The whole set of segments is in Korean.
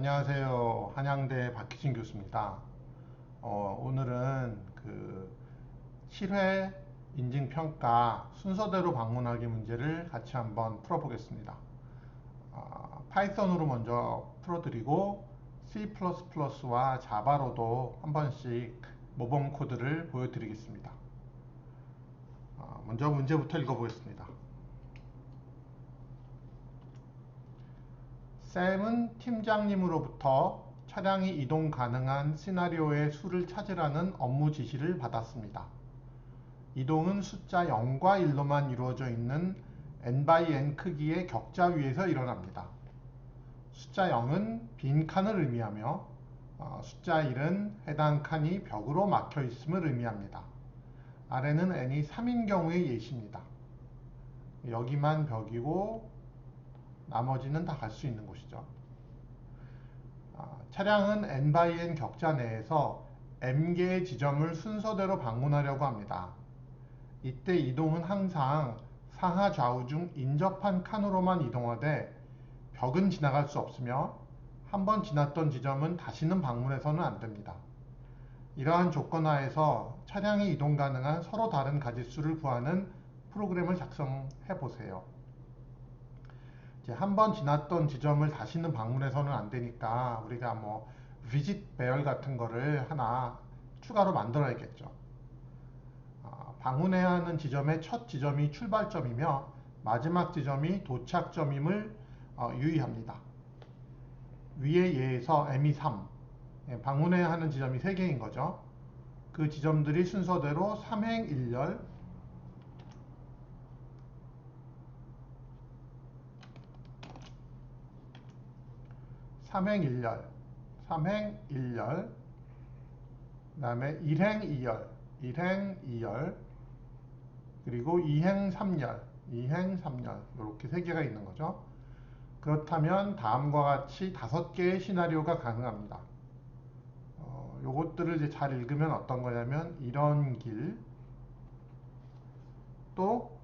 안녕하세요. 한양대 박희진 교수입니다. 오늘은 실외 인증평가 순서대로 방문하기 문제를 같이 한번 풀어보겠습니다. 파이썬으로 먼저 풀어드리고 C++와 자바로도 한 번씩 모범 코드를 보여드리겠습니다. 먼저 문제부터 읽어보겠습니다. 샘은 팀장님으로부터 차량이 이동 가능한 시나리오의 수를 찾으라는 업무 지시를 받았습니다. 이동은 숫자 0과 1로만 이루어져 있는 n×n 크기의 격자 위에서 일어납니다. 숫자 0은 빈 칸을 의미하며 숫자 1은 해당 칸이 벽으로 막혀 있음을 의미합니다. 아래는 n이 3인 경우의 예시입니다. 여기만 벽이고 나머지는 다 갈 수 있는 곳이죠. 차량은 n×n 격자 내에서 m개의 지점을 순서대로 방문하려고 합니다. 이때 이동은 항상 상하 좌우 중 인접한 칸으로만 이동하되 벽은 지나갈 수 없으며 한번 지났던 지점은 다시는 방문해서는 안 됩니다. 이러한 조건 하에서 차량이 이동 가능한 서로 다른 가짓수를 구하는 프로그램을 작성해 보세요. 한 번 지났던 지점을 다시는 방문해서는 안 되니까 우리가 visit 배열 같은 거를 하나 추가로 만들어야겠죠. 방문해야 하는 지점의 첫 지점이 출발점이며 마지막 지점이 도착점임을 유의합니다. 위의 예에서 m이 3, 방문해야 하는 지점이 3개인 거죠. 그 지점들이 순서대로 3행 1열, 그 다음에 1행 2열, 그리고 2행 3열, 이렇게 3개가 있는 거죠. 그렇다면 다음과 같이 5개의 시나리오가 가능합니다. 요것들을 이제 잘 읽으면 어떤 거냐면 이런 길, 또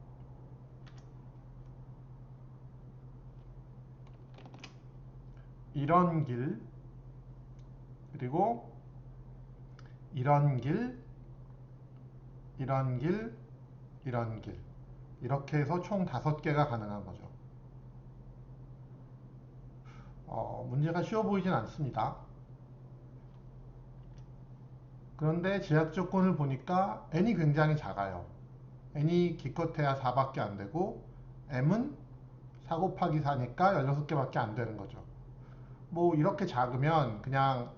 이런 길, 그리고 이런 길, 이런 길, 이런 길, 이렇게 해서 총 5개가 가능한 거죠. 문제가 쉬워 보이진 않습니다. 그런데 제약 조건을 보니까 n이 굉장히 작아요. n이 기껏해야 4밖에 안 되고 m은 4 곱하기 4니까 16개밖에 안 되는 거죠. 이렇게 작으면 그냥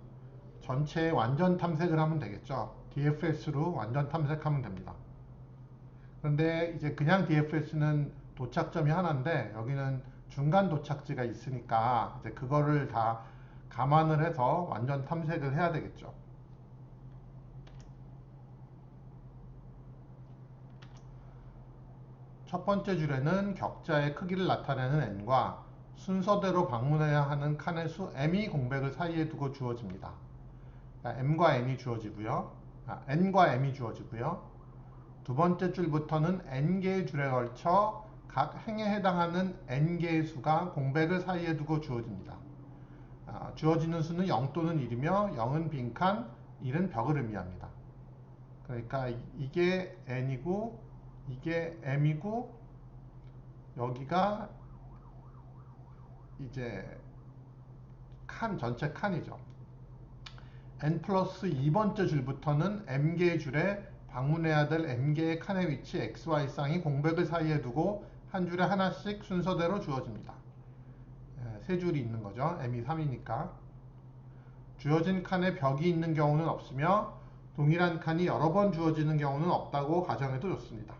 전체 완전 탐색을 하면 되겠죠. DFS로 완전 탐색하면 됩니다. 그런데 이제 그냥 DFS는 도착점이 하나인데 여기는 중간 도착지가 있으니까 이제 그거를 다 감안을 해서 완전 탐색을 해야 되겠죠. 첫 번째 줄에는 격자의 크기를 나타내는 n과 순서대로 방문해야 하는 칸의 수 m이 공백을 사이에 두고 주어집니다. m과 n이 주어지고요. n과 m이 주어지고요. 두 번째 줄부터는 n개의 줄에 걸쳐 각 행에 해당하는 n개의 수가 공백을 사이에 두고 주어집니다. 주어지는 수는 0 또는 1이며 0은 빈칸, 1은 벽을 의미합니다. 그러니까 이게 n이고 이게 m이고 여기가 이제 전체 칸이죠. n 플러스 2번째 줄부터는 m개의 줄에 방문해야 될 n개의 칸의 위치 xy쌍이 공백을 사이에 두고 한 줄에 하나씩 순서대로 주어집니다. 3줄이 있는 거죠. m이 3이니까. 주어진 칸에 벽이 있는 경우는 없으며 동일한 칸이 여러 번 주어지는 경우는 없다고 가정해도 좋습니다.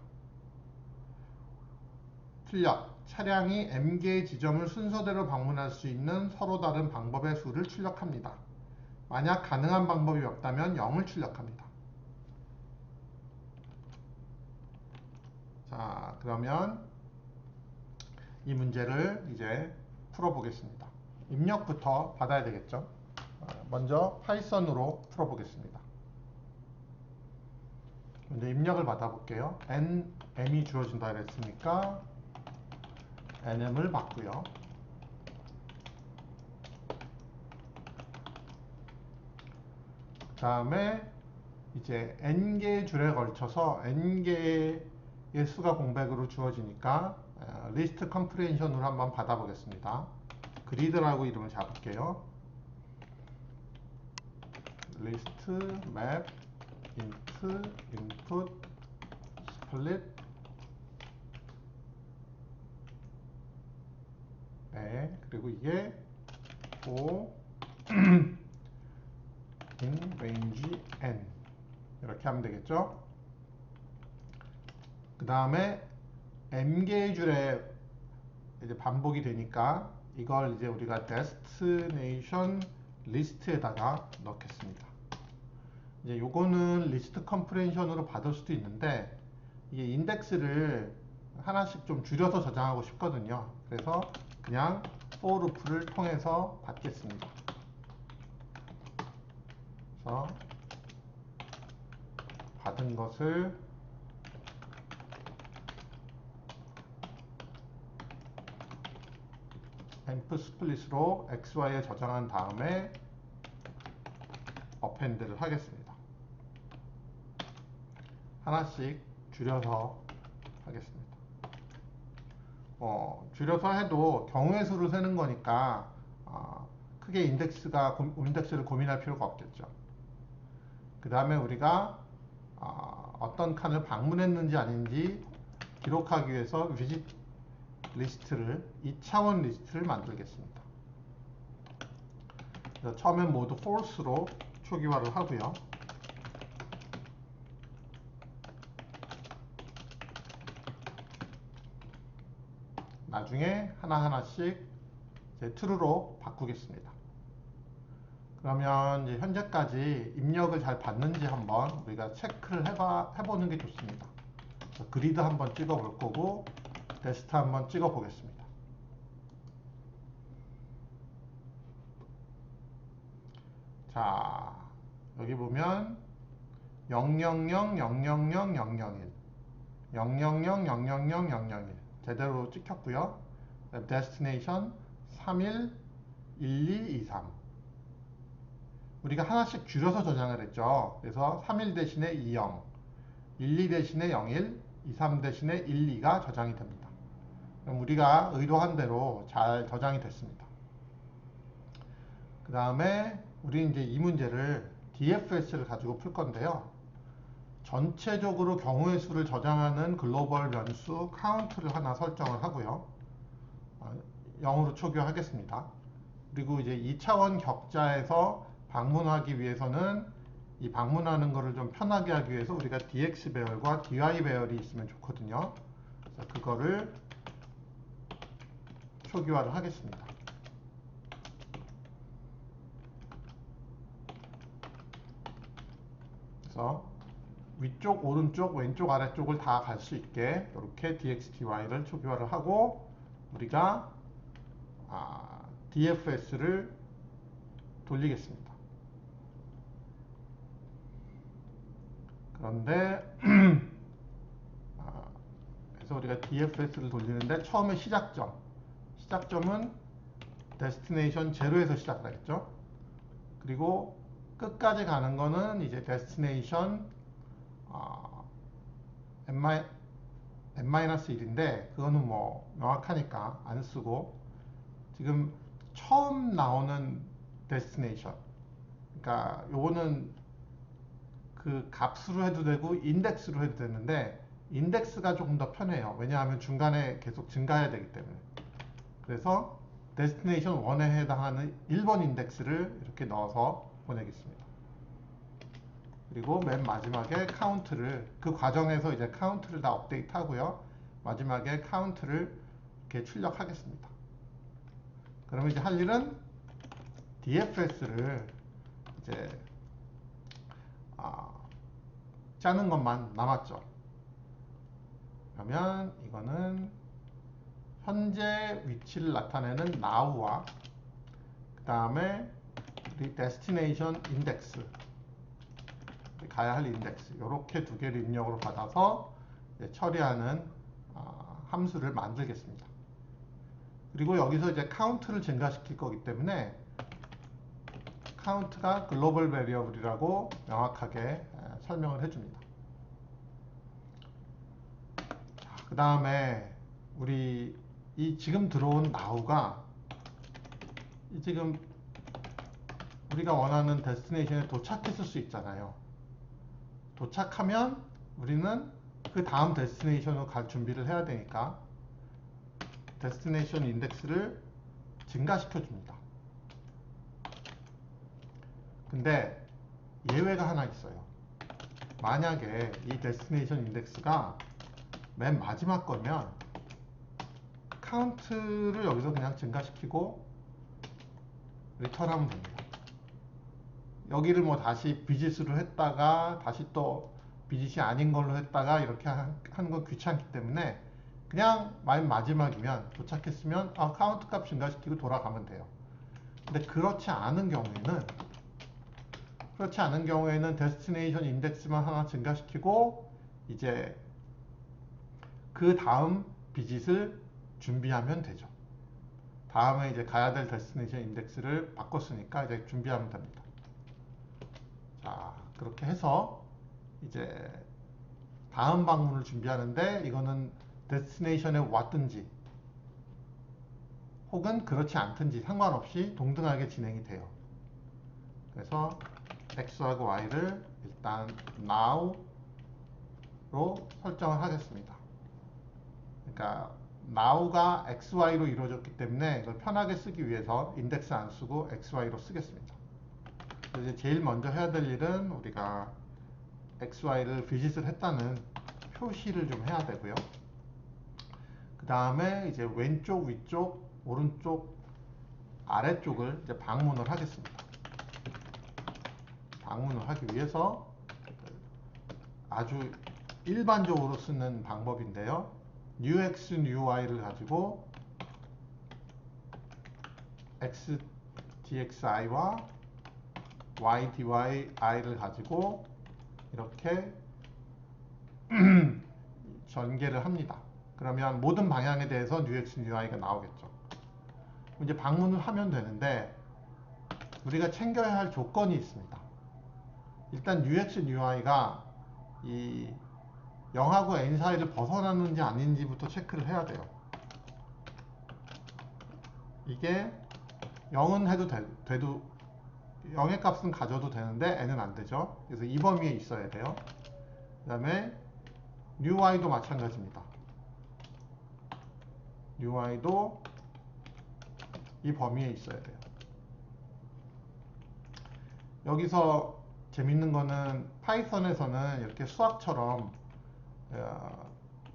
출력. 차량이 m개의 지점을 순서대로 방문할 수 있는 서로 다른 방법의 수를 출력합니다. 만약 가능한 방법이 없다면 0을 출력합니다. 자, 그러면 이 문제를 이제 풀어보겠습니다. 입력부터 받아야 되겠죠. 먼저 파이썬으로 풀어보겠습니다. 먼저 입력을 받아볼게요. m이 주어진다 그랬으니까 nm을 받고요. 다음에 이제 n개의 줄에 걸쳐서 n개의 수가 공백으로 주어지니까 리스트 컴프레hension으로 한번 받아보겠습니다. 그리드라고 이름을 잡을게요. 리스트 맵 int input split 네, 그리고 이게 for in range n 이렇게 하면 되겠죠. 그 다음에 m개의 줄에 이제 반복이 되니까 이걸 이제 우리가 destination 리스트에다가 넣겠습니다. 이제 요거는 리스트 컴프레hension으로 받을 수도 있는데 이게 인덱스를 하나씩 좀 줄여서 저장하고 싶거든요. 그래서 그냥 for loop를 통해서 받겠습니다. 그래서 받은 것을 emp split으로 xy에 저장한 다음에 append를 하겠습니다. 하나씩 줄여서 하겠습니다. 줄여서 해도 경우의 수를 세는 거니까 크게 인덱스를 고민할 필요가 없겠죠. 그 다음에 우리가 어떤 칸을 방문했는지 아닌지 기록하기 위해서 visit 리스트를 2차원 리스트를 만들겠습니다. 그래서 처음엔 모두 false로 초기화를 하고요. 나중에 하나하나씩 이제 true로 바꾸겠습니다. 그러면 이제 현재까지 입력을 잘 받는지 한번 우리가 체크를 해보는 게 좋습니다. 그리드 한번 찍어볼 거고 데스트 한번 찍어 보겠습니다. 자, 여기 보면 000 000 001 000 000 001 제대로 찍혔고요. 데스티네이션 31 1223 우리가 하나씩 줄여서 저장을 했죠. 그래서 31 대신에 20 12 대신에 01 23 대신에 12가 저장이 됩니다. 그럼 우리가 의도한 대로 잘 저장이 됐습니다. 그 다음에 우리 이제 이 문제를 DFS를 가지고 풀 건데요. 전체적으로 경우의 수를 저장하는 글로벌 변수 count를 하나 설정을 하고요. 0으로 초기화하겠습니다. 그리고 이제 2차원 격자에서 방문하기 위해서는 이 방문하는 거를 좀 편하게 하기 위해서 우리가 dx 배열과 dy 배열이 있으면 좋거든요. 그래서 그거를 초기화를 하겠습니다. 그래서 위쪽, 오른쪽, 왼쪽, 아래쪽을 다 갈 수 있게 이렇게 dx, dy를 초기화를 하고 우리가 dfs를 돌리겠습니다. 그런데 그래서 우리가 dfs를 돌리는데 처음에 시작점은 destination 0에서 시작을 하겠죠. 그리고 끝까지 가는 거는 이제 destination n-1인데 그거는 뭐 명확하니까 안 쓰고 지금 처음 나오는 destination 그러니까 요거는 그 값으로 해도 되고 인덱스로 해도 되는데 인덱스가 조금 더 편해요. 왜냐하면 중간에 계속 증가해야 되기 때문에. 그래서 destination 1에 해당하는 1번 인덱스를 이렇게 넣어서 보내겠습니다. 그리고 맨 마지막에 카운트를 그 과정에서 이제 카운트를 다 업데이트 하고요. 마지막에 카운트를 이렇게 출력하겠습니다. 그러면 이제 할 일은 DFS를 이제 짜는 것만 남았죠. 그러면 이거는 현재 위치를 나타내는 now와 그 다음에 우리 destination index 가야 할 인덱스 이렇게 두 개를 입력으로 받아서 처리하는 함수를 만들겠습니다. 그리고 여기서 이제 카운트를 증가시킬 거기 때문에 count가 글로벌 베리어블이라고 명확하게 설명을 해줍니다. 그 다음에 우리 이 지금 들어온 now가 지금 우리가 원하는 데스티네이션에 도착했을 수 있잖아요. 도착하면 우리는 그 다음 데스티네이션으로 갈 준비를 해야 되니까 데스티네이션 인덱스를 증가시켜 줍니다. 근데 예외가 하나 있어요. 만약에 이 데스티네이션 인덱스가 맨 마지막 거면 카운트를 여기서 그냥 증가시키고 리턴하면 됩니다. 여기를 뭐 다시 비짓으로 했다가 다시 또 비짓이 아닌 걸로 했다가 이렇게 하는 건 귀찮기 때문에 그냥 맨 마지막이면 도착했으면 카운트 값 증가시키고 돌아가면 돼요. 근데 그렇지 않은 경우에는 데스티네이션 인덱스만 하나 증가시키고 이제 그 다음 비짓을 준비하면 되죠. 다음에 이제 가야 될 데스티네이션 인덱스를 바꿨으니까 이제 준비하면 됩니다. 자, 그렇게 해서 이제 다음 방문을 준비하는데 이거는 데스티네이션에 왔든지 혹은 그렇지 않든지 상관없이 동등하게 진행이 돼요. 그래서 x하고 y를 일단 now로 설정을 하겠습니다. 그러니까 now가 xy로 이루어졌기 때문에 이걸 편하게 쓰기 위해서 인덱스 안 쓰고 xy로 쓰겠습니다. 이제 제일 먼저 해야 될 일은 우리가 xy를 비짓을 했다는 표시를 좀 해야 되고요. 그 다음에 이제 왼쪽, 위쪽, 오른쪽, 아래쪽을 이제 방문을 하겠습니다. 방문을 하기 위해서 아주 일반적으로 쓰는 방법인데요. newx, newy를 가지고 x dxi와 y dyi를 가지고 이렇게 전개를 합니다. 그러면 모든 방향에 대해서 newx, newy가 나오겠죠. 이제 방문을 하면 되는데 우리가 챙겨야 할 조건이 있습니다. 일단 newx, newy가 이 0하고 n 사이를 벗어나는지 아닌지부터 체크를 해야 돼요. 이게 0은 돼도 0의 값은 가져도 되는데 n은 안 되죠. 그래서 이 범위에 있어야 돼요. 그 다음에 newy도 마찬가지입니다. newy도 이 범위에 있어야 돼요. 여기서 재밌는 거는 파이썬에서는 이렇게 수학처럼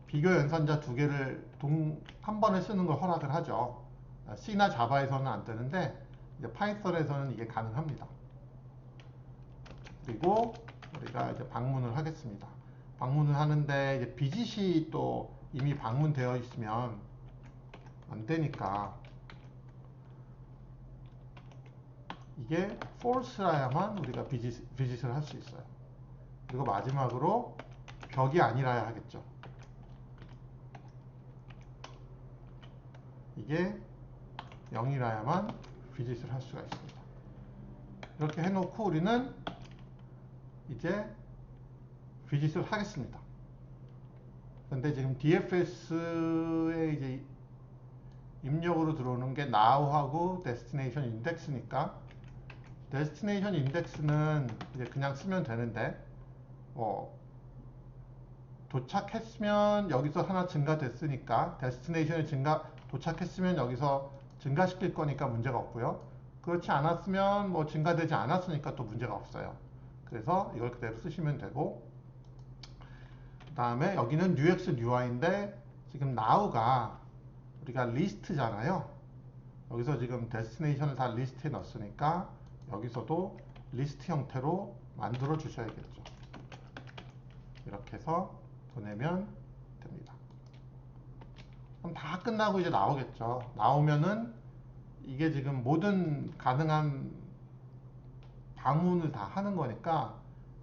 비교 연산자 두 개를 한 번에 쓰는 걸 허락을 하죠. C나 자바에서는 안 되는데 이제 파이썬에서는 이게 가능합니다. 그리고 우리가 이제 방문을 하겠습니다. 방문을 하는데 이제 비짓이 또 이미 방문되어 있으면 안 되니까 이게 false라야만 우리가 비짓을 할 수 있어요. 그리고 마지막으로 벽이 아니라야 하겠죠. 이게 0이라야만 비짓을 할 수가 있습니다. 이렇게 해놓고 우리는 이제 비짓을 하겠습니다. 근데 지금 DFS에 이제 입력으로 들어오는 게 now하고 destination index니까 destination index는 이제 그냥 쓰면 되는데 도착했으면 여기서 하나 증가됐으니까 destination이 도착했으면 여기서 증가시킬 거니까 문제가 없고요. 그렇지 않았으면 뭐 증가되지 않았으니까 또 문제가 없어요. 그래서 이걸 그대로 쓰시면 되고 그 다음에 여기는 newx, newy인데 지금 now가 우리가 리스트잖아요. 여기서 지금 destination을 다 리스트에 넣었으니까 여기서도 리스트 형태로 만들어 주셔야겠죠. 이렇게 해서 보내면 됩니다. 그럼 다 끝나고 이제 나오겠죠. 나오면은 이게 지금 모든 가능한 방문을 다 하는 거니까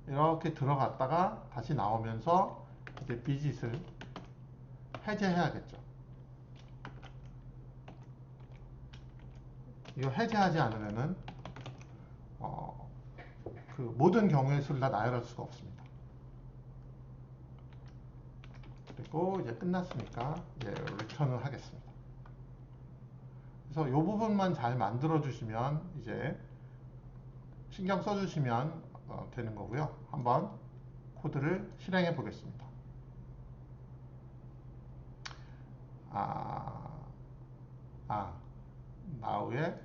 이렇게 들어갔다가 다시 나오면서 이제 비짓을 해제해야겠죠. 이거 해제하지 않으면은 어, 그 모든 경우의 수를 다 나열할 수가 없습니다. 그리고 이제 끝났으니까 이제 리턴을 하겠습니다. 그래서 이 부분만 잘 만들어 주시면 이제 신경 써 주시면 되는 거고요. 한번 코드를 실행해 보겠습니다. now의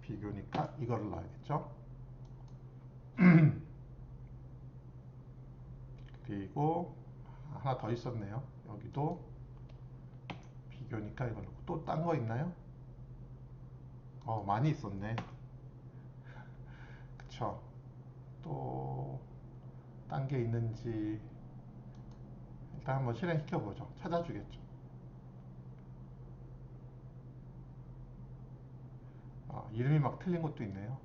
비교니까 이거를 넣어야겠죠. 그리고 하나 더 있었네요. 여기도 비교니까 이걸 넣고 또 딴 거 있나요? 많이 있었네. 그쵸. 또 딴 게 있는지 일단 한번 실행시켜 보죠. 찾아주겠죠. 이름이 막 틀린 것도 있네요.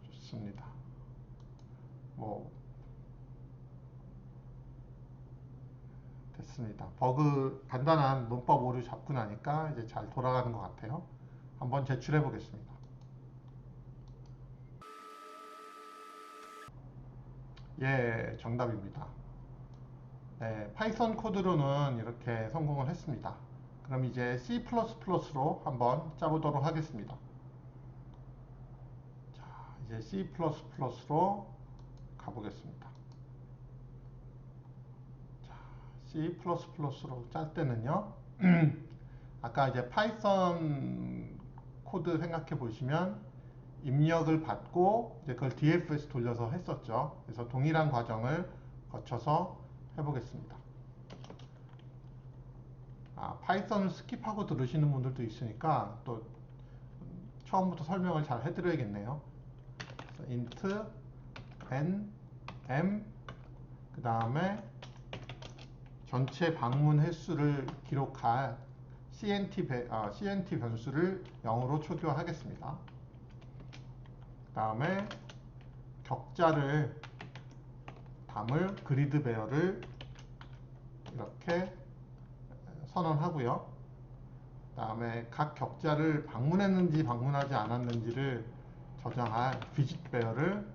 좋습니다. 뭐 됐습니다. 버그 간단한 문법 오류 잡고 나니까 이제 잘 돌아가는 것 같아요. 한번 제출해 보겠습니다. 예, 정답입니다. 네, 파이썬 코드로는 이렇게 성공을 했습니다. 그럼 이제 C++로 한번 짜보도록 하겠습니다. 자, 이제 C++로 가보겠습니다. 자, C++로 짤 때는요. 아까 이제 파이썬 코드 생각해 보시면 입력을 받고 이제 그걸 DFS 돌려서 했었죠. 그래서 동일한 과정을 거쳐서 해보겠습니다. 파이썬을 스킵하고 들으시는 분들도 있으니까 또 처음부터 설명을 잘 해드려야겠네요. int n m 그 다음에 전체 방문 횟수를 기록할 CNT 변수를 0으로 초기화하겠습니다. 그 다음에 격자를 담을 그리드 베어를 이렇게 선언하고요. 그 다음에 각 격자를 방문했는지 방문하지 않았는지를 저장할 비짓 베어를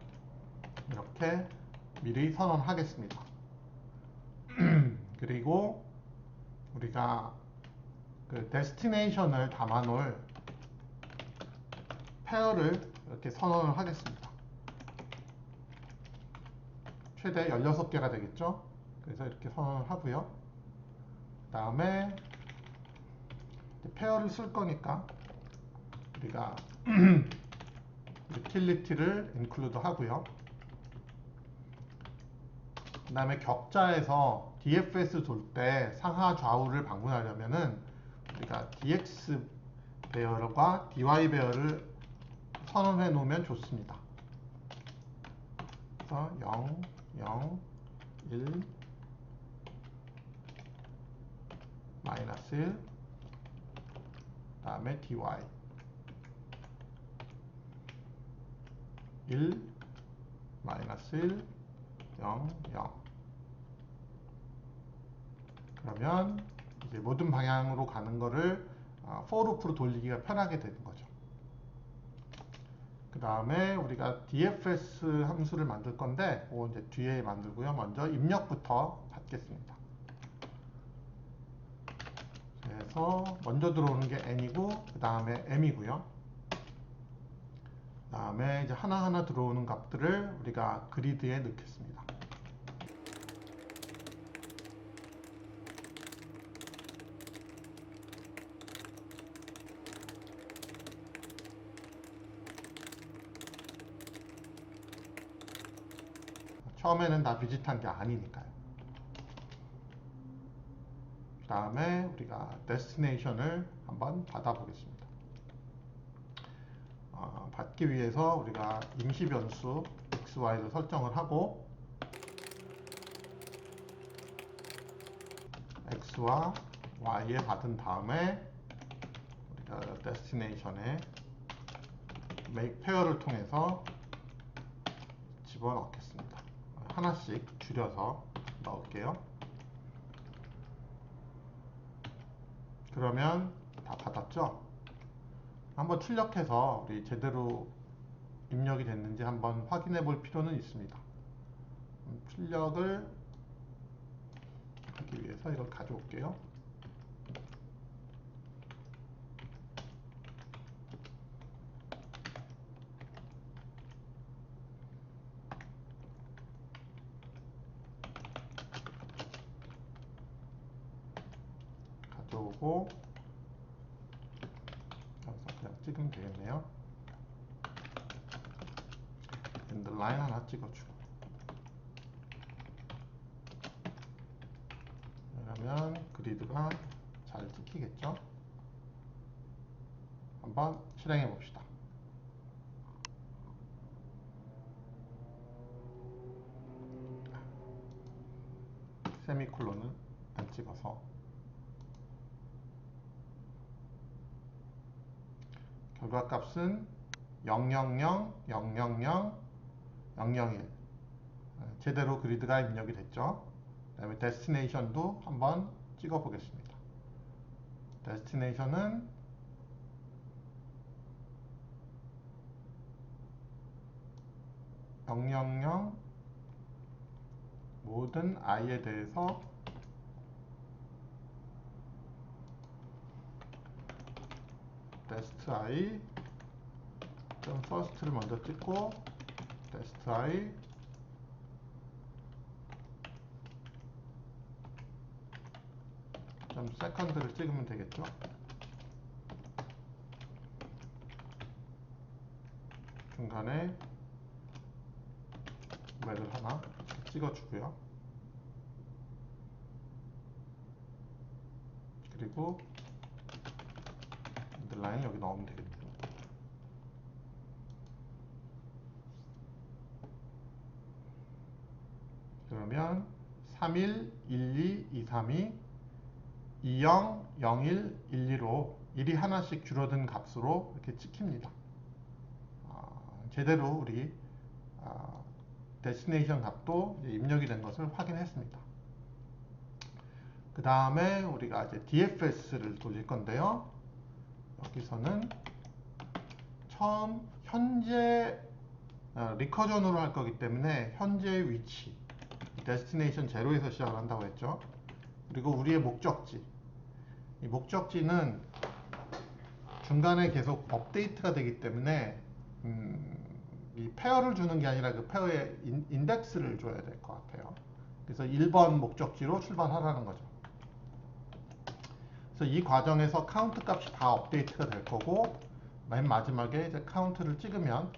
이렇게 미리 선언하겠습니다. 그리고 우리가 그 데스티네이션을 담아놓을 페어를 이렇게 선언을 하겠습니다. 최대 16개가 되겠죠? 그래서 이렇게 선언을 하고요. 그 다음에 페어를 쓸 거니까 우리가 utility를 include 하고요. 그 다음에 격자에서 DFS 돌 때 상하 좌우를 방문하려면은 우리가 DX 배열과 DY 배열을 선언해 놓으면 좋습니다. 그래서 0, 0, 1, 마이너스 1, 그 다음에 DY 1, 마이너스 1, 0, 0. 그러면 이제 모든 방향으로 가는 거를 for loop로 돌리기가 편하게 되는 거죠. 그 다음에 우리가 DFS 함수를 만들 건데 그거 이제 뒤에 만들고요. 먼저 입력부터 받겠습니다. 그래서 먼저 들어오는 게 n이고 그 다음에 m이고요. 그 다음에 이제 하나하나 들어오는 값들을 우리가 그리드에 넣겠습니다. 처음에는 다 비짓한 게 아니니까요. 그 다음에 우리가 데스티네이션을 한번 받아보겠습니다. 받기 위해서 우리가 임시 변수 xy를 설정을 하고 x와 y에 받은 다음에 우리가 데스티네이션에 make pair를 통해서 집어넣겠습니다. 하나씩 줄여서 넣을게요. 그러면 다 받았죠? 한번 출력해서 우리 제대로 입력이 됐는지 한번 확인해 볼 필요는 있습니다. 출력을 하기 위해서 이걸 가져올게요. 가져오고 여기서 그냥 찍으면 되겠네요. 엔드라인 하나 찍어주고, 그러면 그리드가 잘 찍히겠죠? 한번 실행해 봅시다. 세미콜론을 안 찍어서 결과값은 000, 000, 001 제대로 그리드가 입력이 됐죠. 그 다음에 데스티네이션도 한번 찍어 보겠습니다. 데스티네이션은 000 모든 i에 대해서 dest i first를 먼저 찍고 dest i second를 찍으면 되겠죠. 중간에 맥을 하나 찍어주고요. 그리고 라인 여기 넣으면 되겠죠. 그러면 31, 12, 232, 20, 01, 12로 1이 하나씩 줄어든 값으로 이렇게 찍힙니다. 제대로 우리 데스티네이션 값도 입력이 된 것을 확인했습니다. 그 다음에 우리가 이제 DFS를 돌릴 건데요. 여기서는 처음 현재 리커전으로 할 거기 때문에 현재 위치 데스티네이션 제로에서 시작을 한다고 했죠. 그리고 우리의 목적지, 이 목적지는 중간에 계속 업데이트가 되기 때문에 이 페어를 주는 게 아니라 그 페어의 인덱스를 줘야 될 것 같아요. 그래서 1번 목적지로 출발하라는 거죠. 그래서 이 과정에서 카운트 값이 다 업데이트가 될 거고, 맨 마지막에 이제 카운트를 찍으면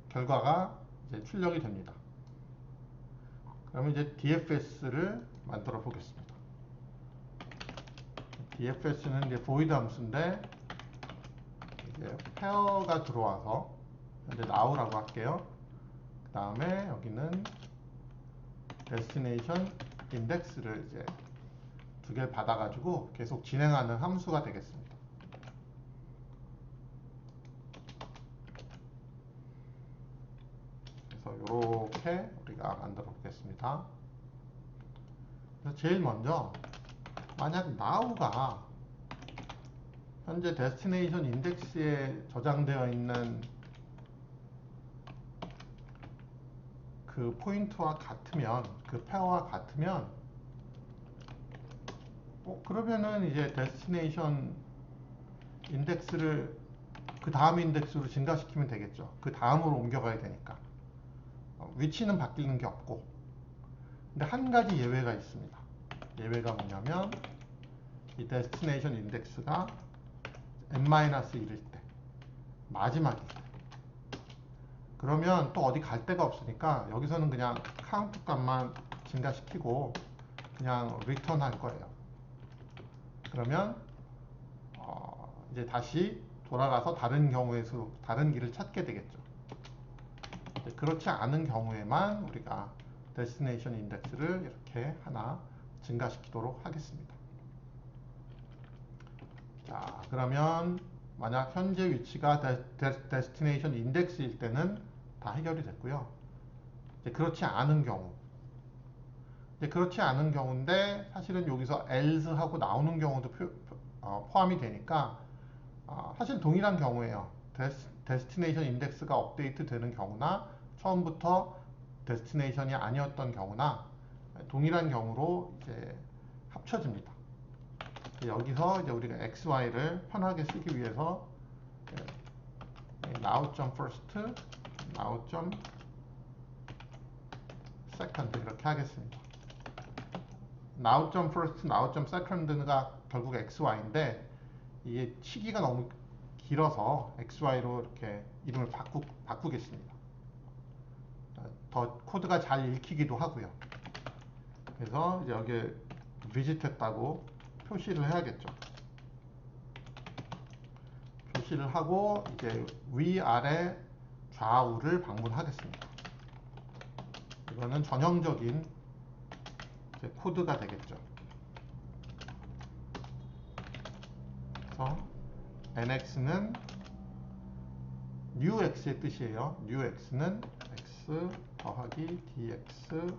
결과가 이제 출력이 됩니다. 그러면 이제 DFS를 만들어 보겠습니다. DFS는 이제 void 함수인데 이제 페어가 들어와서 현재 now라고 할게요. 그 다음에 여기는 destination index를 이제 두 개를 받아가지고 계속 진행하는 함수가 되겠습니다. 그래서 이렇게 우리가 만들어 보겠습니다. 그래서 제일 먼저 만약 now가 현재 데스티네이션 인덱스에 저장되어 있는 그 포인트와 같으면, 그 페어와 같으면, 그러면은 이제 데스티네이션 인덱스를 그 다음 인덱스로 증가시키면 되겠죠. 그 다음으로 옮겨가야 되니까. 위치는 바뀌는 게 없고. 근데 한 가지 예외가 있습니다. 예외가 뭐냐면 이 데스티네이션 인덱스가 n-1일 때, 마지막일 때. 그러면 또 어디 갈 데가 없으니까 여기서는 그냥 카운트 값만 증가시키고 그냥 리턴 할 거예요. 그러면 이제 다시 돌아가서 다른 경우에서 다른 길을 찾게 되겠죠. 그렇지 않은 경우에만 우리가 데스티네이션 인덱스를 이렇게 하나 증가시키도록 하겠습니다. 자, 그러면 만약 현재 위치가 데스티네이션 인덱스일 때는 다 해결이 됐고요. 이제 그렇지 않은 경우, 이제 그렇지 않은 경우인데 사실은 여기서 else 하고 나오는 경우도 포함이 되니까 사실 동일한 경우예요. 데스티네이션 인덱스가 업데이트 되는 경우나 처음부터 데스티네이션이 아니었던 경우나 동일한 경우로 이제 합쳐집니다. 여기서 이제 우리가 XY를 편하게 쓰기 위해서 now.first, now.second 이렇게 하겠습니다. now.first, now.second가 결국 XY인데 이게 시기가 너무 길어서 XY로 이렇게 이름을 바꾸겠습니다. 더 코드가 잘 읽히기도 하고요. 그래서 이제 여기에 visit했다고 표시를 해야겠죠. 표시를 하고 이제 위아래 좌우를 방문하겠습니다. 이거는 전형적인 이제 코드가 되겠죠. 그래서 nx는 new x의 뜻이에요. new x는 x 더하기 dxi,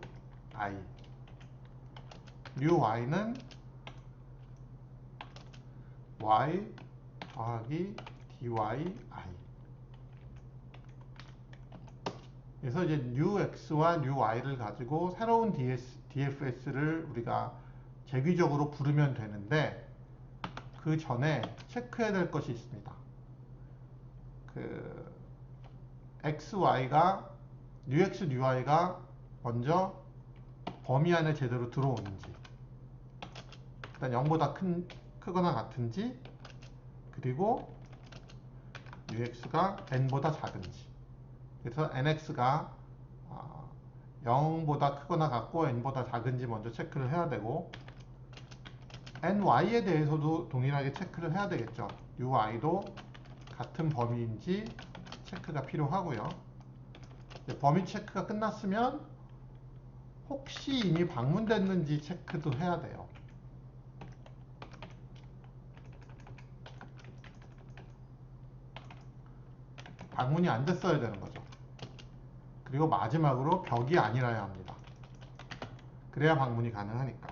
new y는 y 더하기 dyi. 그래서 이제 new x와 new y를 가지고 새로운 dfs를 우리가 재귀적으로 부르면 되는데 그 전에 체크해야 될 것이 있습니다. 그 xy가 new x, new y가 먼저 범위 안에 제대로 들어오는지, 일단 0보다 크거나 같은지, 그리고 new x가 n보다 작은지. 그래서 nx가 0보다 크거나 같고 n보다 작은지 먼저 체크를 해야 되고, ny에 대해서도 동일하게 체크를 해야 되겠죠. uy도 같은 범위인지 체크가 필요하고요. 범위 체크가 끝났으면 혹시 이미 방문됐는지 체크도 해야 돼요. 방문이 안 됐어야 되는 거죠. 그리고 마지막으로 벽이 아니라야 합니다. 그래야 방문이 가능하니까.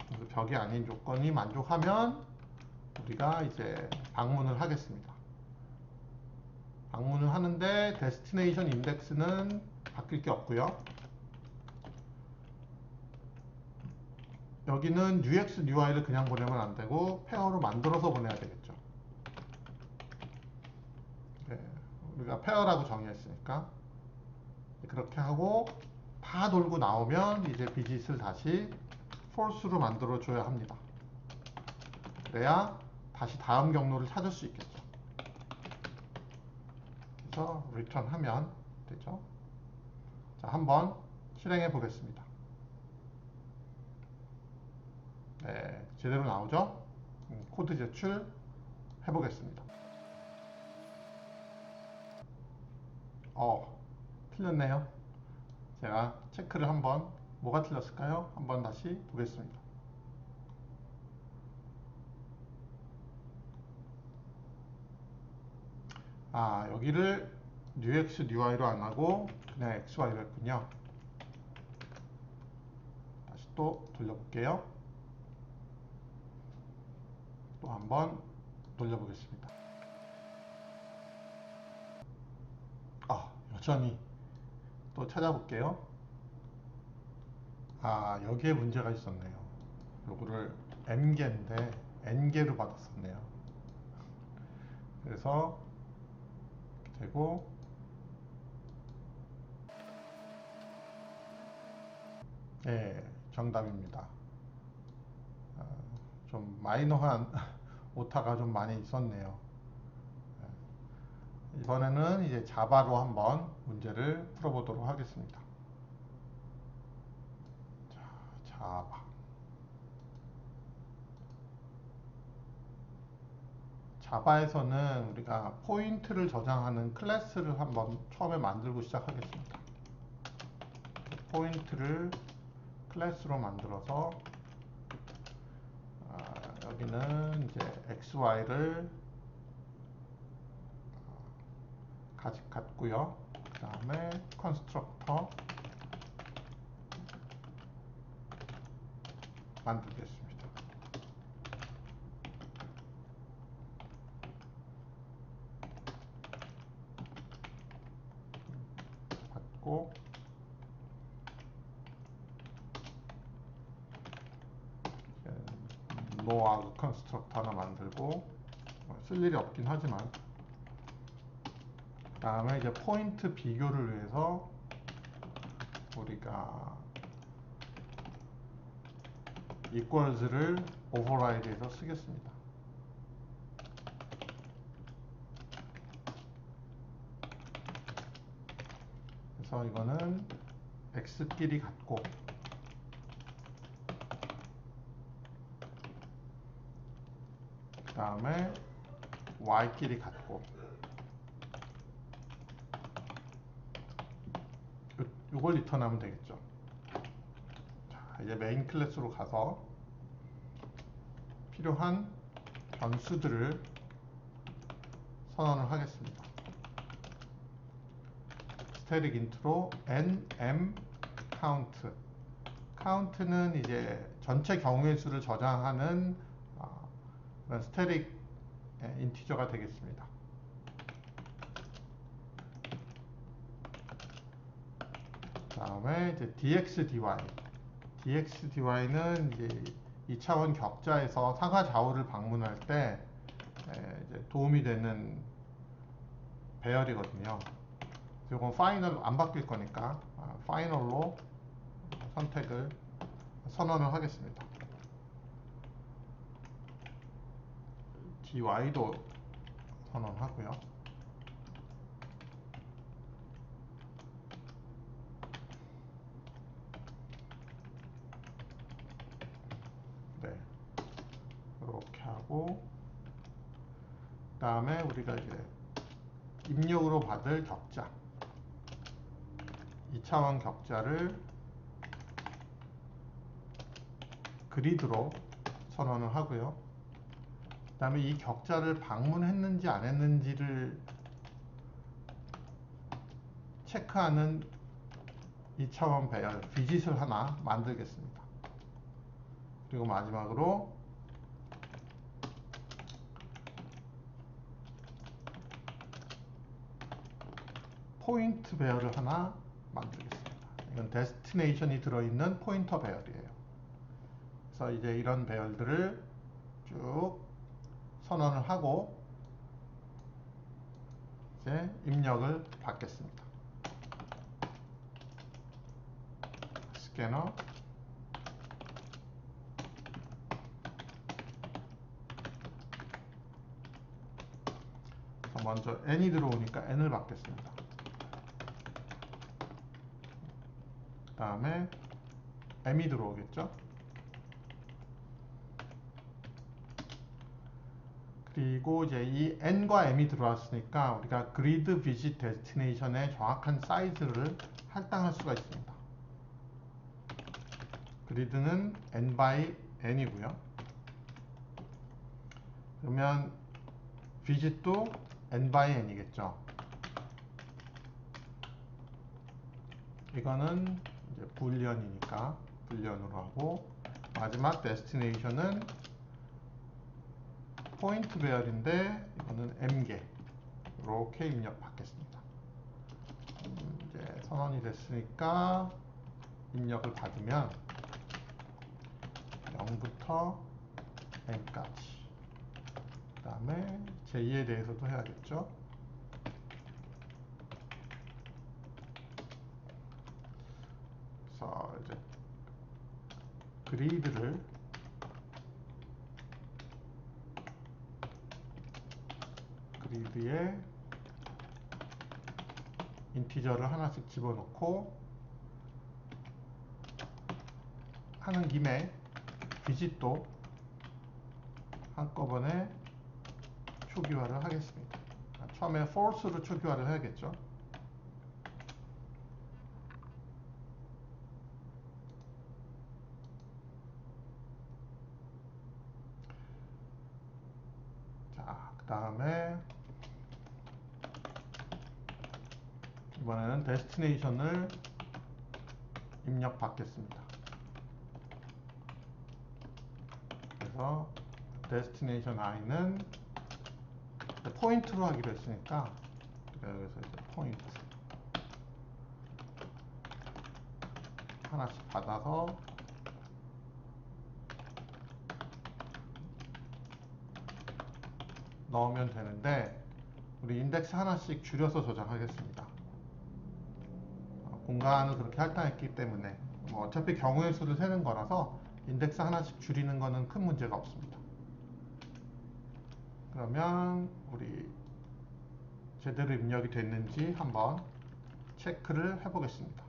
그래서 벽이 아닌 조건이 만족하면 우리가 이제 방문을 하겠습니다. 방문을 하는데 데스티네이션 인덱스는 바뀔 게 없고요. 여기는 UX, UI를 그냥 보내면 안 되고 페어로 만들어서 보내야 되겠죠. 네, 우리가 페어라고 정의했으니까 그렇게 하고 다 돌고 나오면 이제 비짓을 다시 false로 만들어 줘야 합니다. 그래야 다시 다음 경로를 찾을 수 있겠죠. 그래서 return 하면 되죠. 자, 한번 실행해 보겠습니다. 네, 제대로 나오죠? 코드 제출 해보겠습니다. 틀렸네요. 제가 체크를 한번, 뭐가 틀렸을까요? 한번 다시 보겠습니다. 여기를 newx, newy로 안 하고 그냥 xy로 했군요. 다시 또 돌려볼게요. 또 한번 돌려보겠습니다. 여전히 또 찾아볼게요. 여기에 문제가 있었네요. 요거를 m개인데 n개로 받았었네요. 그래서 이렇게 되고, 네, 정답입니다. 좀 마이너한 오타가 좀 많이 있었네요. 이번에는 이제 자바로 한번 문제를 풀어보도록 하겠습니다. 자, 자바. 자바에서는 우리가 포인트를 저장하는 클래스를 한번 처음에 만들고 시작하겠습니다. 포인트를 클래스로 만들어서 여기는 이제 xy를 갖고요. 그 다음에 컨스트럭터 만들겠습니다. 만들고 노아그 컨스트럭터 하나 만들고 쓸 일이 없긴 하지만 그 다음에 이제 포인트 비교를 위해서 우리가 equals를 override해서 쓰겠습니다. 그래서 이거는 x끼리 같고 그 다음에 y끼리 같고 이걸 리턴하면 되겠죠. 자, 이제 메인 클래스로 가서 필요한 변수들을 선언을 하겠습니다. 스태틱 인트로 nm count. count는 이제 전체 경우의 수를 저장하는 그런 스태틱 인티저가 되겠습니다. 다음에 이제 dx, dy는 이제 2차원 격자에서 상하 좌우를 방문할 때 이제 도움이 되는 배열이거든요. 이건 파이널 안 바뀔 거니까 파이널로 선택을 선언을 하겠습니다. dy도 선언하고요. 네, 이렇게 하고 그 다음에 우리가 이제 입력으로 받을 격자 2차원 격자를 그리드로 선언을 하고요. 그 다음에 이 격자를 방문했는지 안 했는지를 체크하는 2차원 배열 비짓을 하나 만들겠습니다. 그리고 마지막으로 포인트 배열을 하나 만들겠습니다. 이건 데스티네이션이 들어있는 포인터 배열이에요. 그래서 이제 이런 배열들을 쭉 선언을 하고 이제 입력을 받겠습니다. 스캐너 먼저 n이 들어오니까 n을 받겠습니다. 그 다음에 m이 들어오겠죠. 그리고 이제 이 n과 m이 들어왔으니까 우리가 그리드 비짓 데스티네이션의 정확한 사이즈를 할당할 수가 있습니다. 그리드는 n by n이고요. 그러면 비짓도 n by n이겠죠. 이거는 이제 불리언이니까 불리언으로 하고 마지막 데스티네이션은 포인트 배열인데 이거는 m개 이렇게 입력 받겠습니다. 이제 선언이 됐으니까 입력을 받으면 0부터 n까지 그 다음에 제2에 대해서도 해야겠죠. 그래서 이제 그리드에 인티저를 하나씩 집어넣고 하는 김에 비짓도 한꺼번에 초기화를 하겠습니다. 처음에 false로 초기화를 해야겠죠. 자, 그 다음에 이번에는 데스티네이션을 입력 받겠습니다. 그래서 데스티네이션 i는 포인트로 하기로 했으니까 여기서 이제 포인트 하나씩 받아서 넣으면 되는데, 우리 인덱스 하나씩 줄여서 저장하겠습니다. 공간을 그렇게 할당했기 때문에 뭐 어차피 경우의 수를 세는 거라서 인덱스 하나씩 줄이는 거는 큰 문제가 없습니다. 그러면 우리 제대로 입력이 됐는지 한번 체크를 해보겠습니다.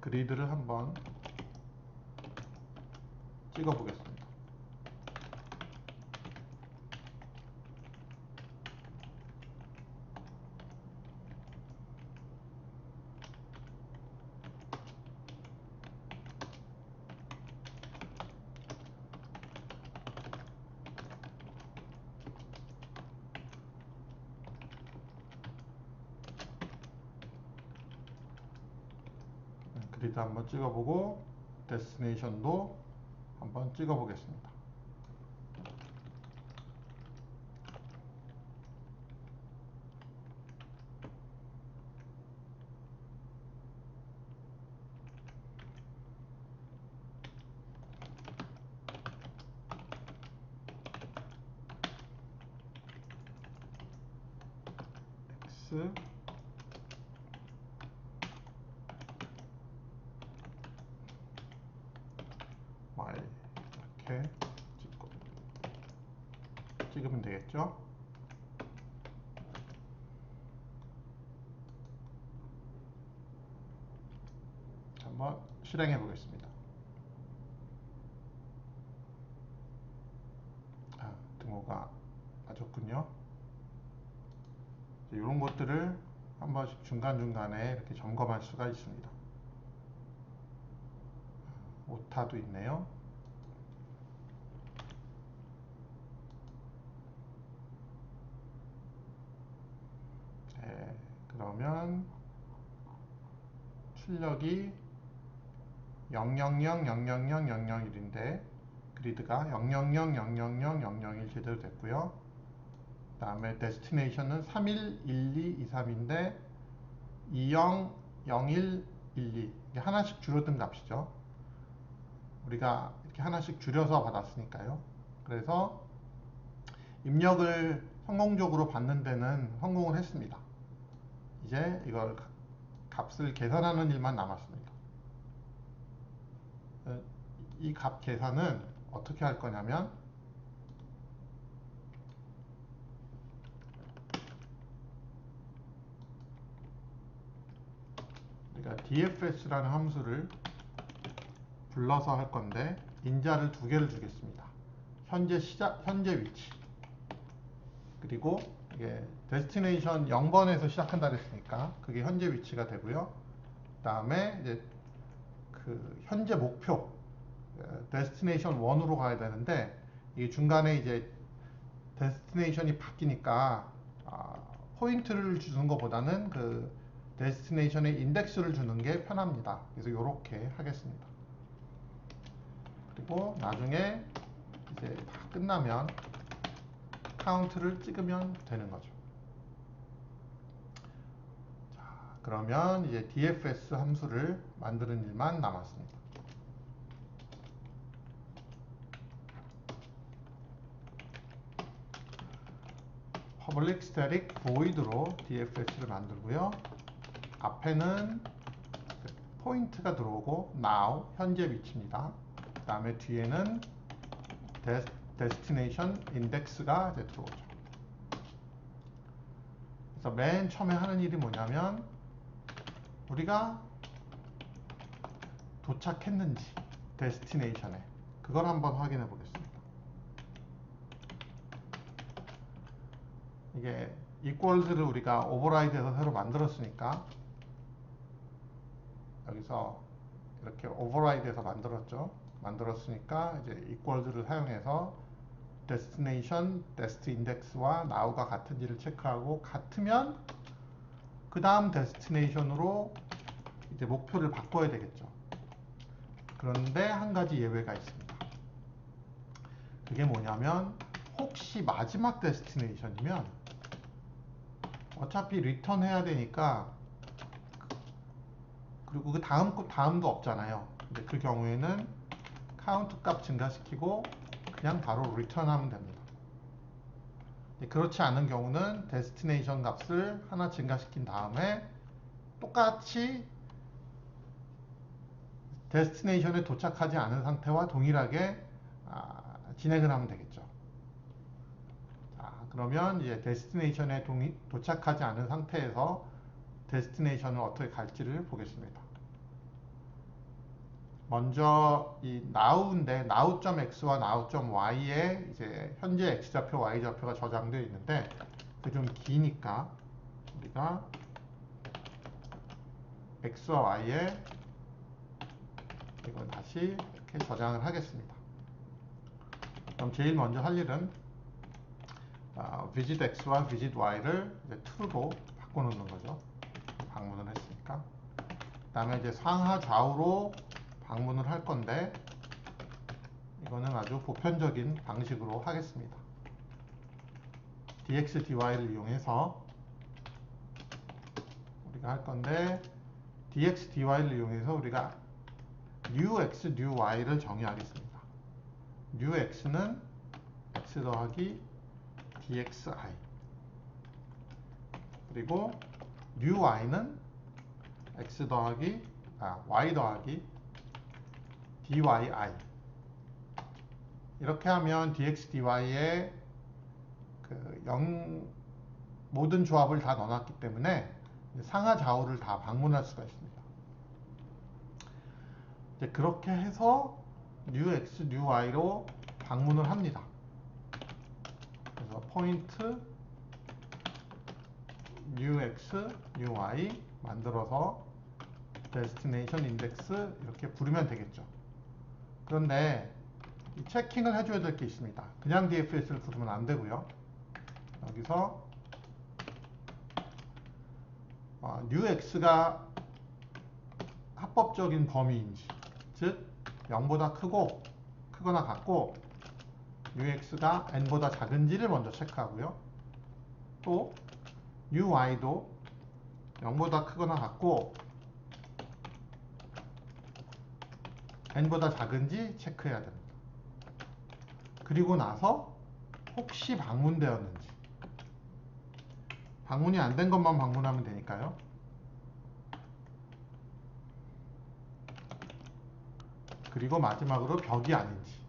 그리드를 한번 찍어 보겠습니다. 그리드 한번 찍어보고 데스티네이션도 한번 찍어보겠습니다. X Y 이렇게 찍으면 되겠죠? 한번 실행해 보겠습니다. 등호가 맞았군요. 이런 것들을 한 번씩 중간중간에 이렇게 점검할 수가 있습니다. 오타도 있네요. 네, 그러면 출력이 0000001인데 그리드가 000000001 제대로 됐고요. 그 다음에 데스티네이션은 311223인데 200112 이게 하나씩 줄어든 값이죠. 우리가 이렇게 하나씩 줄여서 받았으니까요. 그래서 입력을 성공적으로 받는 데는 성공을 했습니다. 이제 이걸 값을 계산하는 일만 남았습니다. 이 값 계산은 어떻게 할 거냐면 우리가 dfs라는 함수를 불러서 할 건데 인자를 두 개를 주겠습니다. 현재 위치 그리고 이게 데스티네이션 0번에서 시작한다 그랬으니까 그게 현재 위치가 되고요. 그 다음에 이제 그 현재 목표 데스티네이션 1으로 가야 되는데 이 중간에 이제 데스티네이션이 바뀌니까 포인트를 주는 것보다는 그 데스티네이션의 인덱스를 주는 게 편합니다. 그래서 이렇게 하겠습니다. 그리고 나중에 이제 다 끝나면 카운트를 찍으면 되는 거죠. 자, 그러면 이제 dfs 함수를 만드는 일만 남았습니다. public static void로 dfs를 만들고요. 앞에는 포인트가 들어오고 now 현재 위치입니다. 그 다음에 뒤에는 destination index가 이제 들어오죠. 그래서 맨 처음에 하는 일이 뭐냐면 우리가 도착했는지 destination에 그걸 한번 확인해 보겠습니다. 이게 equals를 우리가 override해서 새로 만들었으니까 여기서 이렇게 override해서 만들었으니까 이제 equals를 사용해서 destination, destIndex와 now가 같은지를 체크하고 같으면 그 다음 destination으로 이제 목표를 바꿔야 되겠죠. 그런데 한 가지 예외가 있습니다. 그게 뭐냐면 혹시 마지막 destination이면 어차피 리턴 해야 되니까, 그리고 그 다음도 없잖아요. 근데 그 경우에는 카운트 값 증가시키고 그냥 바로 리턴하면 됩니다. 그렇지 않은 경우는 데스티네이션 값을 하나 증가시킨 다음에 똑같이 데스티네이션에 도착하지 않은 상태와 동일하게 진행을 하면 되겠죠. 자, 그러면 이제 데스티네이션에 도착하지 않은 상태에서 데스티네이션을 어떻게 갈지를 보겠습니다. 먼저 이 now인데 now.x와 now.y에 이제 현재 x좌표, y좌표가 저장되어 있는데 그게 좀 기니까 우리가 x와 y에 이걸 다시 이렇게 저장을 하겠습니다. 그럼 제일 먼저 할 일은 visit x와 visit y를 이제 true로 바꿔놓는 거죠. 방문을 했으니까. 그 다음에 이제 상하 좌우로 방문을 할 건데 이거는 아주 보편적인 방식으로 하겠습니다. dx, dy를 이용해서 우리가 할 건데 dx, dy를 이용해서 우리가 new x, new y를 정의하겠습니다. new x는 x 더하기 dxi 그리고 new y는 x 더하기 y 더하기 dyi 이렇게 하면 dx, dy의 그 모든 조합을 다 넣어놨기 때문에 상하 좌우를 다 방문할 수가 있습니다. 이제 그렇게 해서 new x, new y로 방문을 합니다. 그래서 포인트 new x, new y 만들어서 destination index 이렇게 부르면 되겠죠. 그런데 이 체킹을 해줘야 될 게 있습니다. 그냥 DFS를 부르면 안 되고요. 여기서 new x가 합법적인 범위인지, 즉 0보다 크거나 같고 new x가 n보다 작은지를 먼저 체크하고요. 또 new y도 0보다 크거나 같고 n보다 작은지 체크해야 됩니다. 그리고 나서 혹시 방문되었는지, 방문이 안 된 것만 방문하면 되니까요. 그리고 마지막으로 벽이 아닌지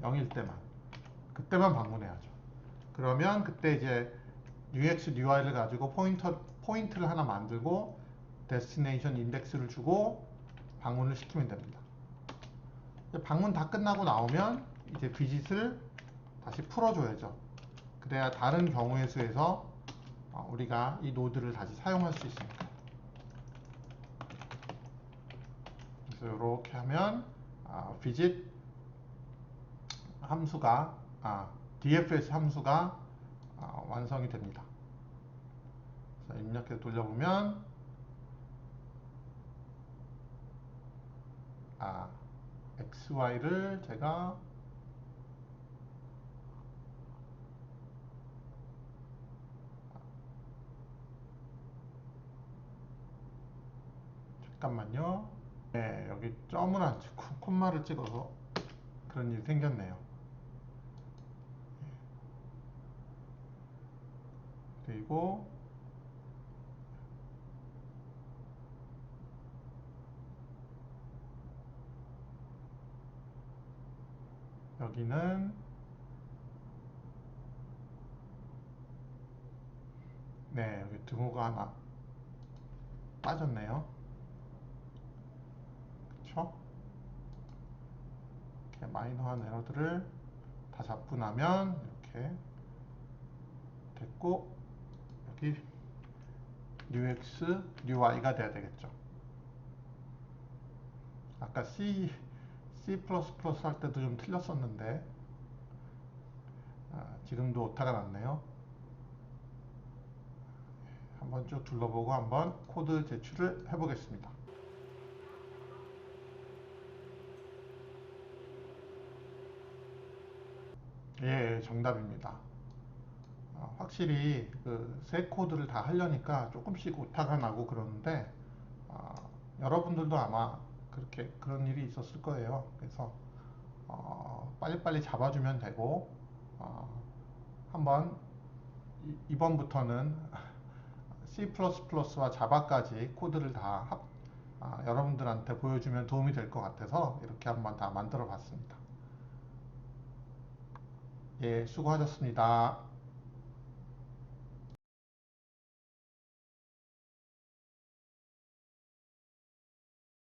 0일 때만, 그때만 방문해야죠. 그러면 그때 이제 new x, new y를 가지고 포인트를 하나 만들고 데스티네이션 인덱스를 주고 방문을 시키면 됩니다. 방문 다 끝나고 나오면 이제 비짓을 다시 풀어줘야죠. 그래야 다른 경우의 수에서 우리가 이 노드를 다시 사용할 수 있습니다. 그래서 이렇게 하면 visit 함수가 dfs 함수가 완성이 됩니다. 그래서 입력해서 돌려보면 xy를 제가 잠깐만요. 네, 여기 점을 안 찍고 콤마를 찍어서 그런 일이 생겼네요. 그리고 여기는 네, 여기 등호가 하나 빠졌네요. 그쵸? 이렇게 마이너한 에러들을 다 잡고 나면 이렇게 됐고, 여기 new x, new y가 돼야 되겠죠. 아까 C++ 할 때도 좀 틀렸었는데 지금도 오타가 났네요. 한번 쭉 둘러보고 한번 코드 제출을 해보겠습니다. 예, 정답입니다. 확실히 그 새 코드를 다 하려니까 조금씩 오타가 나고 그러는데, 아, 여러분들도 아마 그렇게 그런 일이 있었을 거예요. 그래서 빨리빨리 잡아주면 되고, 한번 이번부터는 C++와 자바까지 코드를 다 여러분들한테 보여주면 도움이 될 것 같아서 이렇게 한번 다 만들어 봤습니다. 예, 수고하셨습니다.